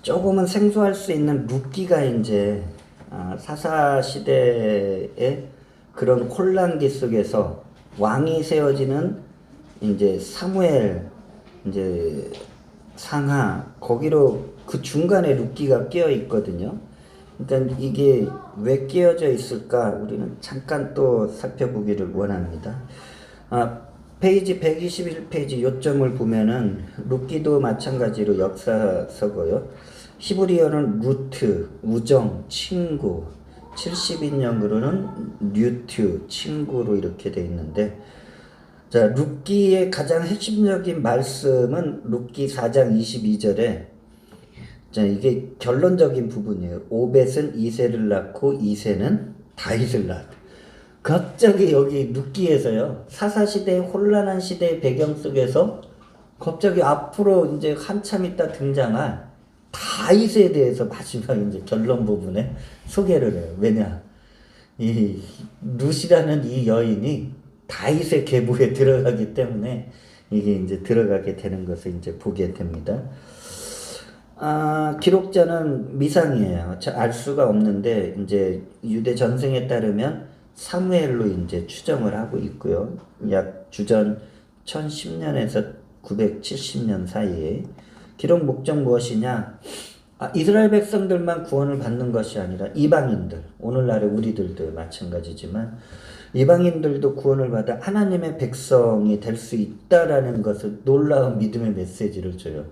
조금은 생소할 수 있는 룻기가 이제 사사 시대의 그런 혼란기 속에서 왕이 세워지는 이제 사무엘 이제 상하 거기로 그 중간에 룻기가 끼어 있거든요. 그러니까 이게 왜 끼어져 있을까 우리는 잠깐 또 살펴보기를 원합니다. 페이지 121페이지 요점을 보면은 룻기도 마찬가지로 역사서고요. 히브리어는 루트, 우정, 친구, 70인용으로는 뉴트, 친구로 이렇게 돼 있는데, 자, 룻기의 가장 핵심적인 말씀은 룻기 4장 22절에, 자, 이게 결론적인 부분이에요. 오벳은 이새를 낳고 이새는 다윗을 낳았다. 갑자기 여기 룻기에서요, 사사시대의 혼란한 시대의 배경 속에서 갑자기 앞으로 이제 한참 있다 등장할 다윗에 대해서 마지막 이제 결론 부분에 소개를 해요. 왜냐? 이 룻이라는 이 여인이 다윗의 계보에 들어가기 때문에 이게 이제 들어가게 되는 것을 이제 보게 됩니다. 기록자는 미상이에요. 알 수가 없는데 이제 유대 전승에 따르면 사무엘로 이제 추정을 하고 있고요. 약 주전 1010년에서 970년 사이에 기록 목적 무엇이냐? 이스라엘 백성들만 구원을 받는 것이 아니라 이방인들, 오늘날의 우리들도 마찬가지지만 이방인들도 구원을 받아 하나님의 백성이 될 수 있다라는 것을 놀라운 믿음의 메시지를 줘요.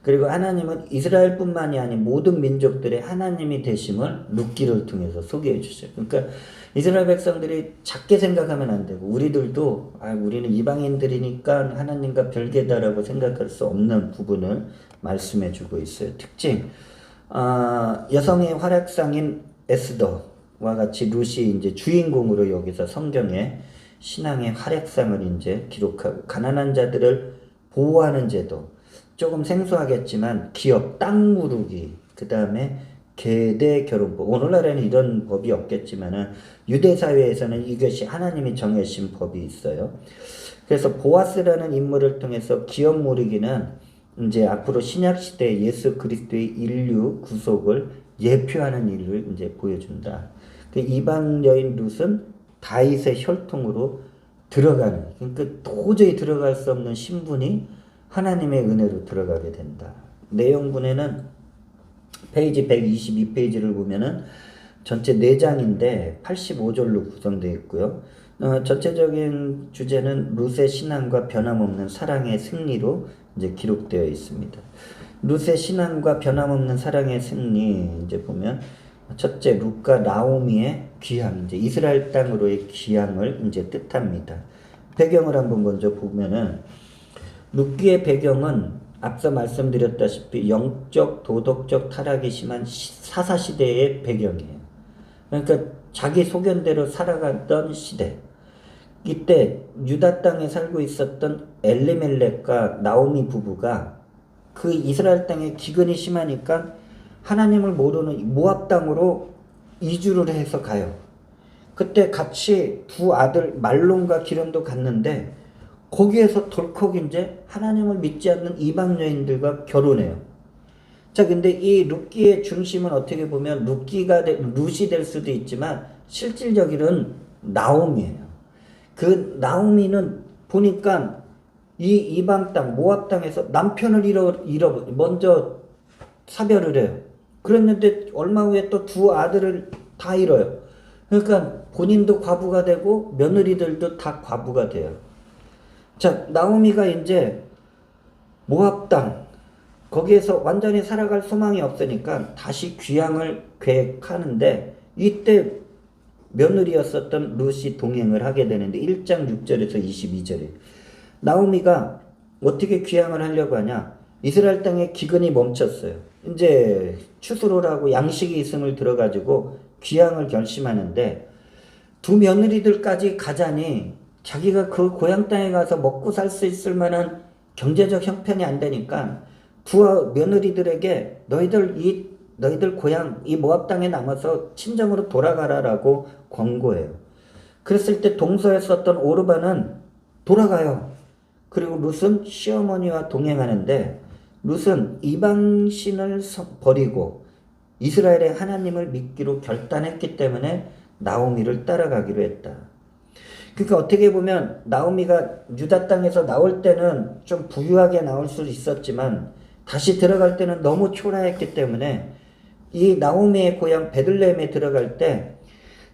그리고 하나님은 이스라엘뿐만이 아닌 모든 민족들의 하나님이 되심을 룻기를 통해서 소개해 주셔요. 그러니까 이스라엘 백성들이 작게 생각하면 안 되고 우리들도 우리는 이방인들이니까 하나님과 별개다라고 생각할 수 없는 부분을 말씀해 주고 있어요. 특징, 여성의 활약상인 에스더와 같이 룻이 이제 주인공으로 여기서 성경에 신앙의 활약상을 이제 기록하고 가난한 자들을 보호하는 제도, 조금 생소하겠지만 기업, 땅 무르기, 그 다음에 계대 결혼법. 오늘날에는 이런 법이 없겠지만은 유대 사회에서는 이것이 하나님이 정해신 법이 있어요. 그래서 보아스라는 인물을 통해서 기업 무르기는 이제 앞으로 신약 시대 예수 그리스도의 인류 구속을 예표하는 일을 이제 보여준다. 그 이방 여인 룻은 다윗의 혈통으로 들어가는, 그러니까 도저히 들어갈 수 없는 신분이 하나님의 은혜로 들어가게 된다. 내용분에는 페이지 122페이지를 보면은 전체 4장인데 85절로 구성되어 있고요. 전체적인 주제는 룻의 신앙과 변함없는 사랑의 승리로 이제 기록되어 있습니다. 룻의 신앙과 변함없는 사랑의 승리 이제 보면 첫째 룻과 나오미의 귀향, 이제 이스라엘 땅으로의 귀향을 이제 뜻합니다. 배경을 한번 먼저 보면은 룻기의 배경은 앞서 말씀드렸다시피 영적 도덕적 타락이 심한 사사시대의 배경이에요. 그러니까 자기 소견대로 살아갔던 시대. 이때 유다 땅에 살고 있었던 엘리멜렉과 나오미 부부가 그 이스라엘 땅에 기근이 심하니까 하나님을 모르는 모압 땅으로 이주를 해서 가요. 그때 같이 두 아들 말론과 기련도 갔는데 거기에서 덜컥 이제 하나님을 믿지 않는 이방 여인들과 결혼해요. 자, 근데 이 룻기의 중심은 어떻게 보면 룻이 될 수도 있지만 실질적으로는 나오미예요. 그 나오미는 보니까 이 이방 땅 모압 땅에서 남편을 먼저 사별을 해요. 그랬는데 얼마 후에 또 두 아들을 다 잃어요. 그러니까 본인도 과부가 되고 며느리들도 다 과부가 돼요. 자, 나오미가 이제 모압 땅 거기에서 완전히 살아갈 소망이 없으니까 다시 귀향을 계획하는데 이때 며느리였었던 룻이 동행을 하게 되는데 1장 6절에서 22절에 나오미가 어떻게 귀향을 하려고 하냐? 이스라엘 땅에 기근이 멈췄어요. 이제 추수로라고 양식이 있음을 들어가지고 귀향을 결심하는데 두 며느리들까지 가자니 자기가 그 고향 땅에 가서 먹고 살 수 있을 만한 경제적 형편이 안 되니까 두 며느리들에게 너희들 고향 이 모압 땅에 남아서 친정으로 돌아가라라고 권고해요. 그랬을 때 동서였었던 오르바는 돌아가요. 그리고 룻은 시어머니와 동행하는데 룻은 이방신을 버리고 이스라엘의 하나님을 믿기로 결단했기 때문에 나오미를 따라가기로 했다. 그러니까 어떻게 보면 나오미가 유다 땅에서 나올 때는 좀 부유하게 나올 수 있었지만 다시 들어갈 때는 너무 초라했기 때문에 이 나오미의 고향 베들레헴에 들어갈 때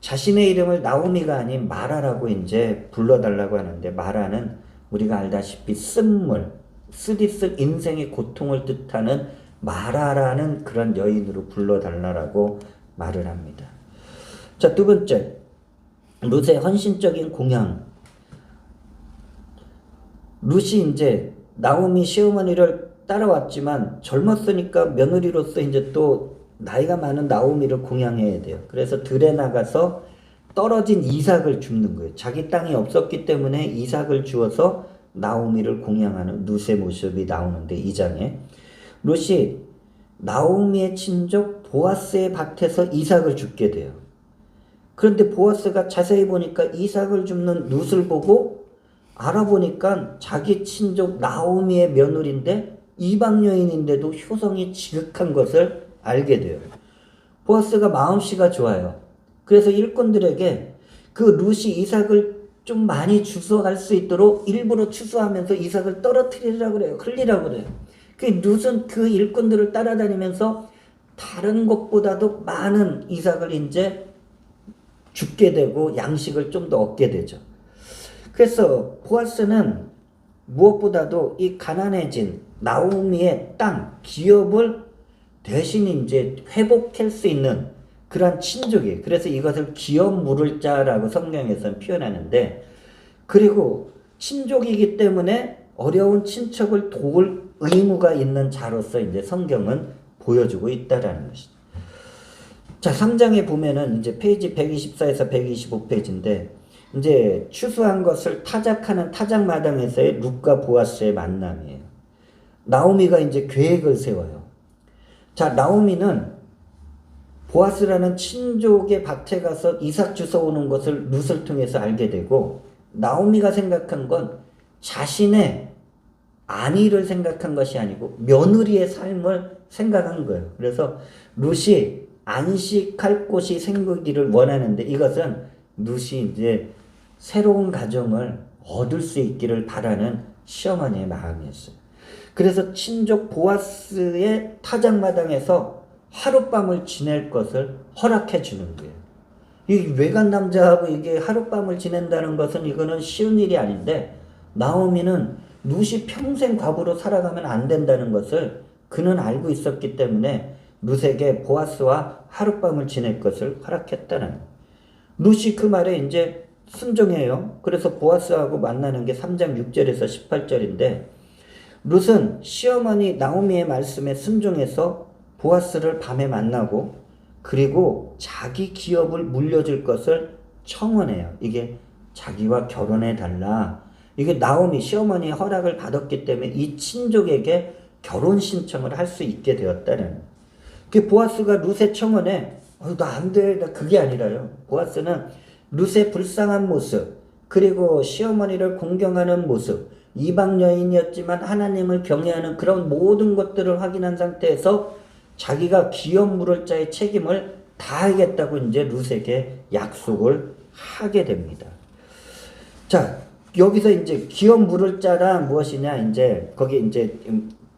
자신의 이름을 나오미가 아닌 마라라고 이제 불러달라고 하는데, 마라는 우리가 알다시피 쓴물, 쓰디쓴 인생의 고통을 뜻하는 마라라는 그런 여인으로 불러달라고 말을 합니다. 자, 두 번째, 룻의 헌신적인 공양. 룻이 이제 나오미 시어머니를 따라왔지만 젊었으니까 며느리로서 이제 또 나이가 많은 나오미를 공양해야 돼요. 그래서 들에 나가서 떨어진 이삭을 줍는 거예요. 자기 땅이 없었기 때문에 이삭을 주어서 나오미를 공양하는 룻의 모습이 나오는데, 이 장에 룻이 나오미의 친족 보아스의 밭에서 이삭을 줍게 돼요. 그런데 보아스가 자세히 보니까 이삭을 줍는 룻을 보고 알아보니까 자기 친족 나오미의 며느리인데 이방 여인인데도 효성이 지극한 것을 알게 돼요. 보아스가 마음씨가 좋아요. 그래서 일꾼들에게 그 룻이 이삭을 좀 많이 주워갈 수 있도록 일부러 추수하면서 이삭을 떨어뜨리라고 그래요. 흘리라고 그래요. 그 룻은 그 일꾼들을 따라다니면서 다른 것보다도 많은 이삭을 이제 죽게 되고 양식을 좀 더 얻게 되죠. 그래서 보아스는 무엇보다도 이 가난해진 나오미의 땅, 기업을 대신 이제 회복할 수 있는 그러한 친족이에요. 그래서 이것을 기업 물을 자라고 성경에서는 표현하는데, 그리고 친족이기 때문에 어려운 친척을 도울 의무가 있는 자로서 이제 성경은 보여주고 있다라는 것이죠. 자, 3장에 보면은 이제 페이지 124에서 125페이지인데, 이제 추수한 것을 타작하는 타작마당에서의 룻과 보아스의 만남이에요. 나오미가 이제 계획을 세워요. 자, 나오미는 보아스라는 친족의 밭에 가서 이삭 주워오는 것을 룻을 통해서 알게 되고, 나오미가 생각한 건 자신의 아내를 생각한 것이 아니고 며느리의 삶을 생각한 거예요. 그래서 룻이 안식할 곳이 생기기를 원하는데, 이것은 룻이 이제 새로운 가정을 얻을 수 있기를 바라는 시어머니의 마음이었어요. 그래서 친족 보아스의 타작마당에서 하룻밤을 지낼 것을 허락해 주는 거예요. 이 외간 남자하고 이게 하룻밤을 지낸다는 것은 이거는 쉬운 일이 아닌데, 나오미는 룻이 평생 과부로 살아가면 안 된다는 것을 그는 알고 있었기 때문에 룻에게 보아스와 하룻밤을 지낼 것을 허락했다는 거예요. 룻이 그 말에 이제 순종해요. 그래서 보아스하고 만나는 게 3장 6절에서 18절인데, 룻은 시어머니 나오미의 말씀에 순종해서 보아스를 밤에 만나고, 그리고 자기 기업을 물려줄 것을 청원해요. 이게 자기와 결혼해 달라. 이게 나오미 시어머니의 허락을 받았기 때문에 이 친족에게 결혼 신청을 할 수 있게 되었다는. 그 보아스가 룻의 청원에 나 안 돼. 나 그게 아니라요. 보아스는 룻의 불쌍한 모습, 그리고 시어머니를 공경하는 모습, 이방 여인이었지만 하나님을 경외하는 그런 모든 것들을 확인한 상태에서 자기가 기업 물을 자의 책임을 다하겠다고 이제 룻에게 약속을 하게 됩니다. 자, 여기서 이제 기업 물을 자란 무엇이냐, 이제 거기 이제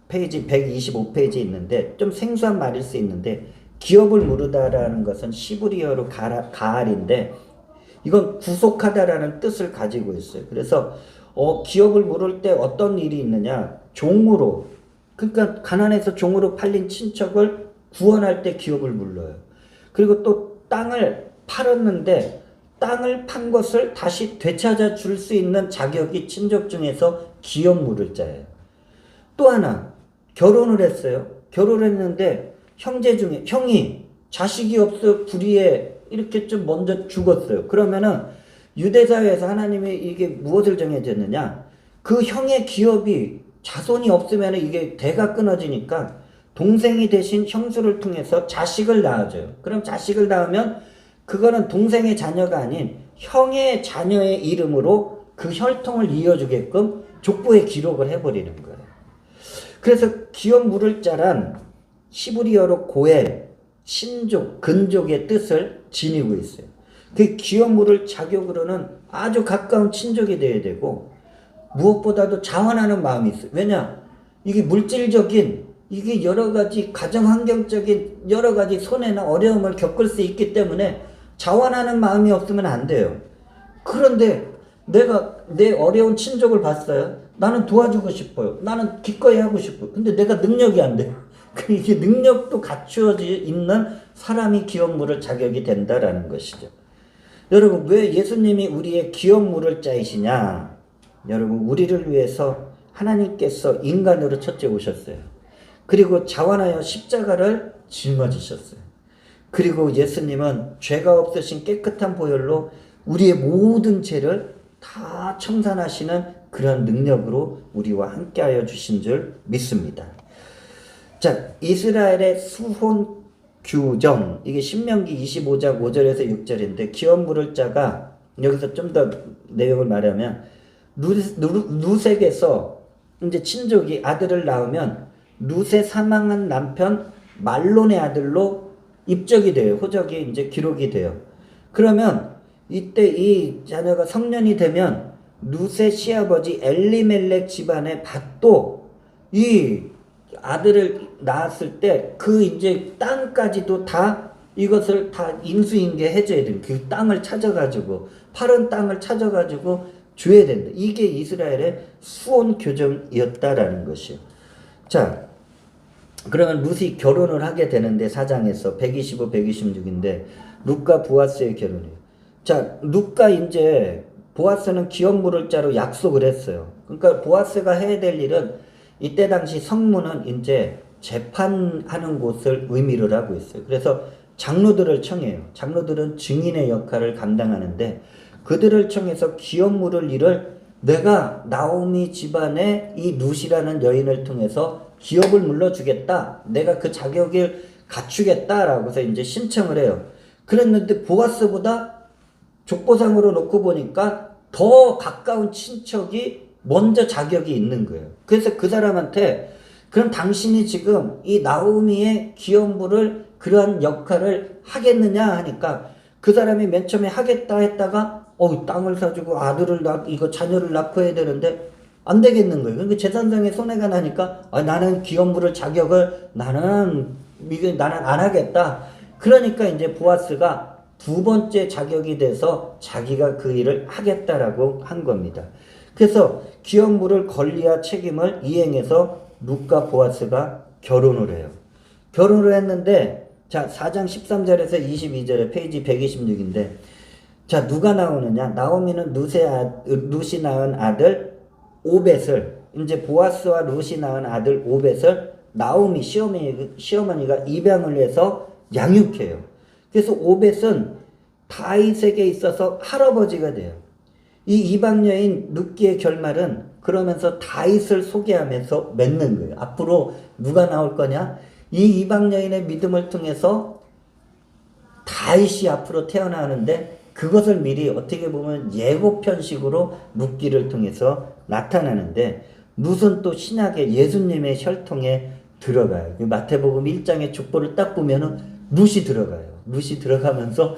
페이지 125페이지 있는데 좀 생소한 말일 수 있는데, 기업을 물으다라는 것은 시브리어로 가알인데 이건 구속하다라는 뜻을 가지고 있어요. 그래서 기업을 물을 때 어떤 일이 있느냐, 종으로, 그러니까 가난해서 종으로 팔린 친척을 구원할 때 기업을 물러요. 그리고 또 땅을 팔았는데 땅을 판 것을 다시 되찾아 줄 수 있는 자격이 친족 중에서 기업 물을 자예요. 또 하나, 결혼을 했어요. 결혼했는데 형제 중에 형이 자식이 없어 불의에 이렇게 좀 먼저 죽었어요. 그러면은 유대사회에서 하나님이 이게 무엇을 정해졌느냐, 그 형의 기업이 자손이 없으면 이게 대가 끊어지니까 동생이 대신 형수를 통해서 자식을 낳아줘요. 그럼 자식을 낳으면 그거는 동생의 자녀가 아닌 형의 자녀의 이름으로 그 혈통을 이어주게끔 족보에 기록을 해버리는 거예요. 그래서 기업 물을 자란 히브리어로 고엘, 신족, 근족의 뜻을 지니고 있어요. 그 기업 물을 자격으로는 아주 가까운 친족이 되어야 되고, 무엇보다도 자원하는 마음이 있어요. 왜냐? 이게 물질적인, 이게 여러 가지 가정 환경적인 여러 가지 손해나 어려움을 겪을 수 있기 때문에 자원하는 마음이 없으면 안 돼요. 그런데 내가 내 어려운 친족을 봤어요. 나는 도와주고 싶어요. 나는 기꺼이 하고 싶어요. 근데 내가 능력이 안 돼요. 이게 능력도 갖추어져 있는 사람이 기업 물을 자격이 된다라는 것이죠. 여러분, 왜 예수님이 우리의 기업 물을 자이시냐? 여러분, 우리를 위해서 하나님께서 인간으로 첫째 오셨어요. 그리고 자원하여 십자가를 짊어지셨어요. 그리고 예수님은 죄가 없으신 깨끗한 보혈로 우리의 모든 죄를 다 청산하시는 그런 능력으로 우리와 함께하여 주신 줄 믿습니다. 자, 이스라엘의 수혼 규정, 이게 신명기 25장 5절에서 6절인데, 기업 물을 자가, 여기서 좀 더 내용을 말하면, 루색에서 이제 친족이 아들을 낳으면 루세 사망한 남편 말론의 아들로 입적이 돼요. 호적이 이제 기록이 돼요. 그러면 이때 이 자녀가 성년이 되면 루세 시아버지 엘리멜렉 집안의 밭도 이 아들을 낳았을 때 그 이제 땅까지도 다 이것을 다 인수인계 해줘야 돼요. 그 땅을 찾아가지고 파른 땅을 찾아가지고 줘야 된다. 이게 이스라엘의 수혼 규정이었다라는 것이요. 자, 그러면 룻이 결혼을 하게 되는데 4장에서 125, 126인데 룻과 보아스의 결혼이에요. 자, 룻과 이제 보아스는 기업 물을 자로 약속을 했어요. 그러니까 보아스가 해야 될 일은 이때 당시 성문은 이제 재판하는 곳을 의미를 하고 있어요. 그래서 장로들을 청해요. 장로들은 증인의 역할을 감당하는데 그들을 청해서 기업 물을 일을 내가 나오미 집안의 이 룻이라는 여인을 통해서 기업을 물러주겠다. 내가 그 자격을 갖추겠다라고 해서 이제 신청을 해요. 그랬는데 보아스보다 족보상으로 놓고 보니까 더 가까운 친척이 먼저 자격이 있는 거예요. 그래서 그 사람한테 그럼 당신이 지금 이 나오미의 기업물을 그러한 역할을 하겠느냐 하니까 그 사람이 맨 처음에 하겠다 했다가 땅을 사주고 이거 자녀를 낳고 해야 되는데 안 되겠는 거예요. 그러니까 재산상의 손해가 나니까 나는 기업물을 자격을 나는 안 하겠다. 그러니까 이제 보아스가 두 번째 자격이 돼서 자기가 그 일을 하겠다라고 한 겁니다. 그래서 기업물을 권리와 책임을 이행해서 룻과 보아스가 결혼을 해요. 결혼을 했는데 자 4장 13절에서 22절에 페이지 126인데 자 누가 나오느냐? 나오미는 룻이 낳은 아들 오벳을 이제 보아스와 룻이 낳은 아들 오벳을 나오미 시어머니가 입양을 해서 양육해요. 그래서 오벳은 다윗에게 있어서 할아버지가 돼요. 이 이방 여인 룻기의 결말은 그러면서 다윗을 소개하면서 맺는 거예요. 앞으로 누가 나올 거냐? 이 이방 여인의 믿음을 통해서 다윗이 앞으로 태어나는데 그것을 미리 어떻게 보면 예고편식으로 룻기를 통해서 나타나는데 룻은 또 신약의 예수님의 혈통에 들어가요. 마태복음 1장의 족보를 딱 보면은 룻이 들어가요. 룻이 들어가면서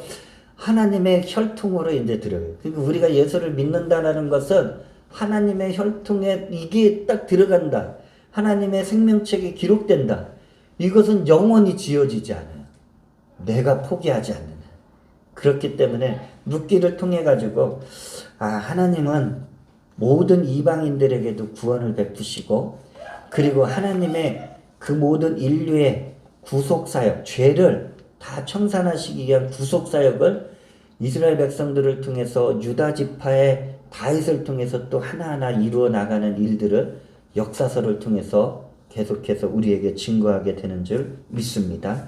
하나님의 혈통으로 이제 들어가요. 그리고 우리가 예수를 믿는다라는 것은 하나님의 혈통에 이게 딱 들어간다. 하나님의 생명책에 기록된다. 이것은 영원히 지어지지 않아요. 내가 포기하지 않는. 그렇기 때문에 룻기를 통해 가지고 하나님은 모든 이방인들에게도 구원을 베푸시고 그리고 하나님의 그 모든 인류의 구속사역, 죄를 다 청산하시기 위한 구속사역을 이스라엘 백성들을 통해서 유다 지파의 다윗을 통해서 또 하나하나 이루어 나가는 일들을 역사서를 통해서 계속해서 우리에게 증거하게 되는 줄 믿습니다.